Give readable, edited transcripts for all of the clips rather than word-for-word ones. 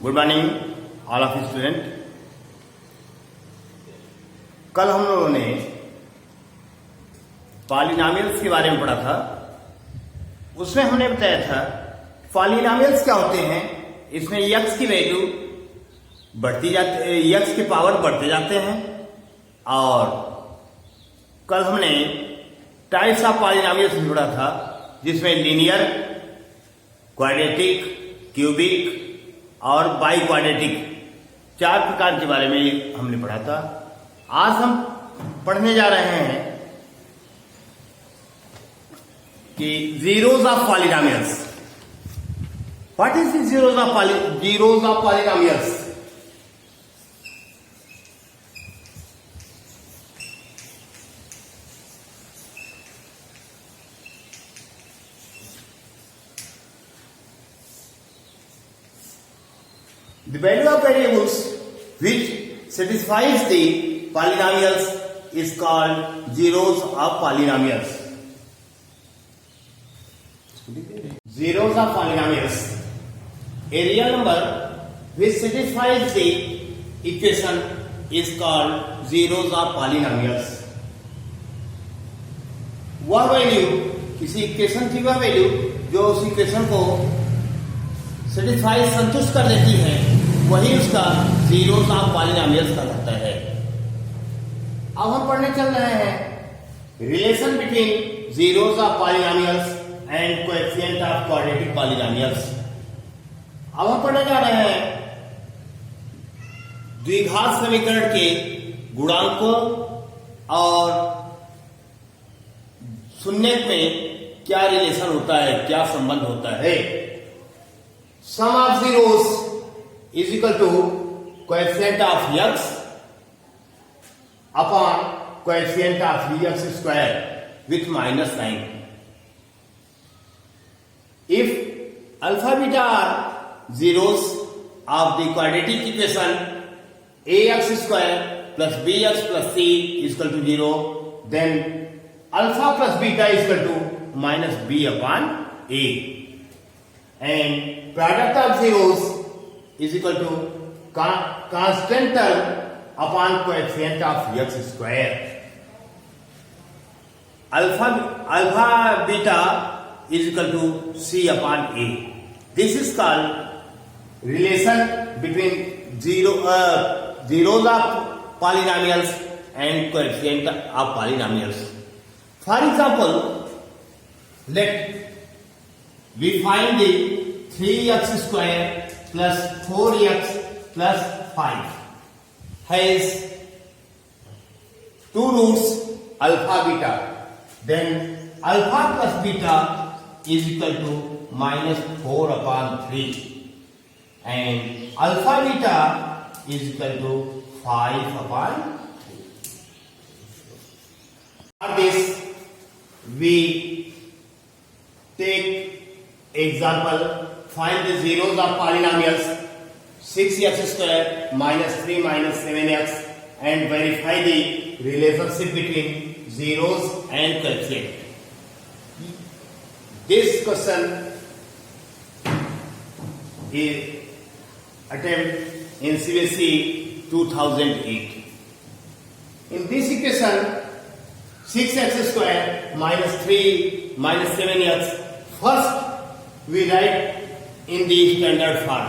Good morning all of student. कल हम लोगों ने पॉलिनॉमियल्स के बारे में पढ़ा था। उसमें हमने बताया था पॉलिनॉमियल्स क्या होते हैं। इसमें यक्स की वैल्यू बढ़ती जाती, यक्स के पावर बढ़ते जाते हैं। और कल हमने टाइप्स ऑफ पॉलिनॉमियल्स भी पढ़ा था, जिसमें लीनियर, क्वाड्रेटिक, क्यूबिक और बाई क्वाड्रेटिक 4 प्रकार के बारे में हमने पढ़ा था। आज हम पढ़ने जा रहे हैं कि zeros of polynomials. What is the zeros of polynomials? The value of variables which satisfies the polynomials is called zeros of polynomials. Zeros of polynomials. A real number which satisfies the equation is called zeros of polynomials. वह value, किसी equation की वह value जो उस equation को satisfy, संतुष्ट कर देती है, वही उसका जीरोस ऑफ पॉलिनॉमियल्स कहलाता है। अब हम पढ़ने चल रहे हैं relation between zeros of polynomials and coefficient of quadratic polynomials. अब हम पढ़ने जा रहे हैं द्विघात समीकरण के गुणांकों और शून्यक में क्या रिलेशन होता है, क्या संबंध होता है। Sum of zeros is equal to coefficient of x upon coefficient of x square with minus sign. If alpha beta are zeros of the quadratic equation ax square plus bx plus c is equal to 0, then alpha plus beta is equal to minus b upon a. And product of zeros is equal to constant term upon coefficient of x square. Alpha beta is equal to c upon a. This is called relation between zeros of polynomials and coefficient of polynomials. For example, let we find the 3x square plus 4x plus 5 has 2 roots alpha beta. Then alpha plus beta is equal to minus 4 upon 3 and alpha beta is equal to 5 upon 3. For this we take example, find the zeros of polynomials 6x square minus 3 minus 7x and verify the relationship between zeros and coefficient. This question is attempt in CBSE 2008. In this equation, 6x square minus 3 minus 7x, first we write in the standard form.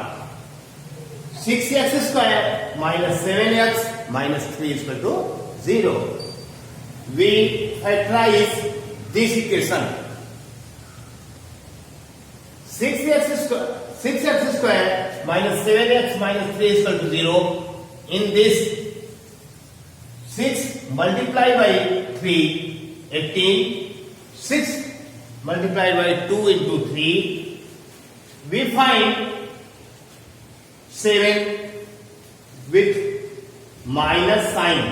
6x square minus 7x minus 3 is equal to 0. We factorize this equation. 6x square minus 7x minus 3 is equal to 0. In this 6 multiplied by 3, 18. 6 multiplied by 2 into 3, we find 7 with minus sign.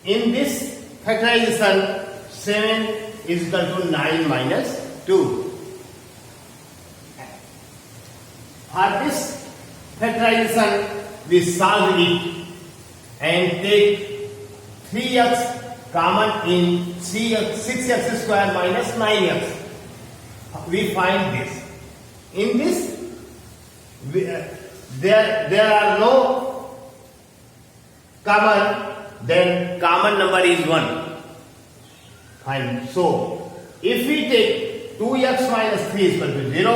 In this factorization, 7 is equal to 9 minus 2. For this factorization, we solve it and take 3x common in 6x square minus 9x. We find this. In this there are no common, then common number is 1. Fine. So if we take 2x minus 3 is equal to 0,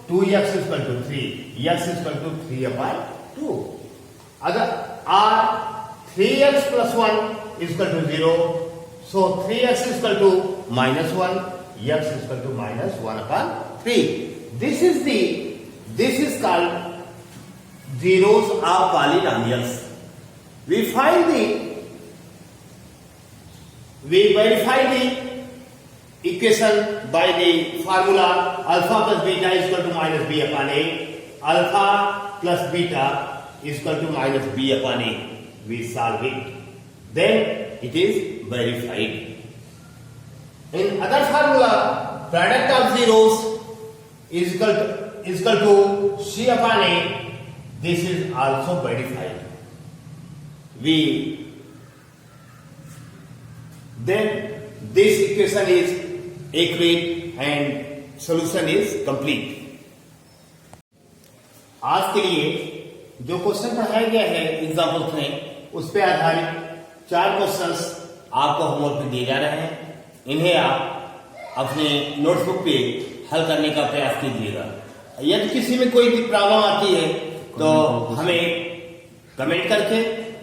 2x is equal to 3, x is equal to 3 upon 2. Other or 3x plus 1 is equal to 0, so 3x is equal to minus 1, x is equal to minus 1 upon 3. This is called zeros of polynomials. We verify the equation by the formula alpha plus beta is equal to minus b upon a. Alpha plus beta is equal to minus b upon a. We solve it. Then it is verified. In other formula, product of zeros is equal to c upon a. This is also verified. Then this equation is accurate and solution is complete. आज के लिए जो question पढ़ाया गया है examples में, उस पे आधारित 4 क्वेश्चंस आपको होमवर्क में दिए जा रहे हैं. इन्हें आप अपने नोटबुक पे हल करने का प्रयास कीजिएगा. यदि किसी में कोई प्रॉब्लम आती है तो हमें कमेंट करके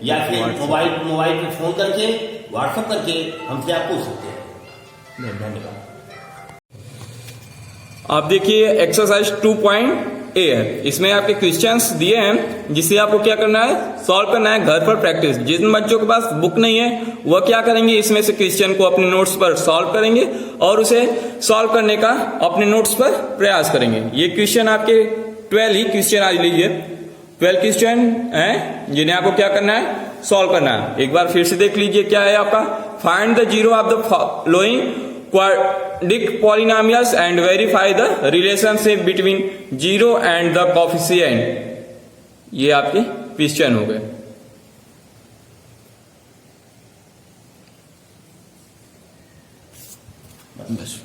या फिर मोबाइल पे फोन करके व्हाट्सएप करके हमसे आप पूछ सकते हैं. धन्यवाद. आप देखिए एक्सरसाइज 2.a है. इसमें आपके क्वेश्चंस दिए हैं जिसे आपको क्या करना है, सॉल्व करना है घर पर प्रैक्टिस. जिन बच्चों के पास बुक नहीं है वह क्या करेंगे, इसमें से क्वेश्चन को अपने नोट्स पर सॉल्व करेंगे और उसे सॉल्व करने का अपने नोट्स पर प्रयास करेंगे. ये क्वेश्चन आपके 12 ही क्वेश्चन आज लीजिए. 12 क्वेश्चन है जिन्हें आपको क्या करना है, सॉल्व करना है. एक बार फिर से देख लीजिए क्या है आपका. Find the zero of the following quadric polynomials and verify the relationship between zero and the coefficient. ये आपके क्वेश्चन हो गए. बस.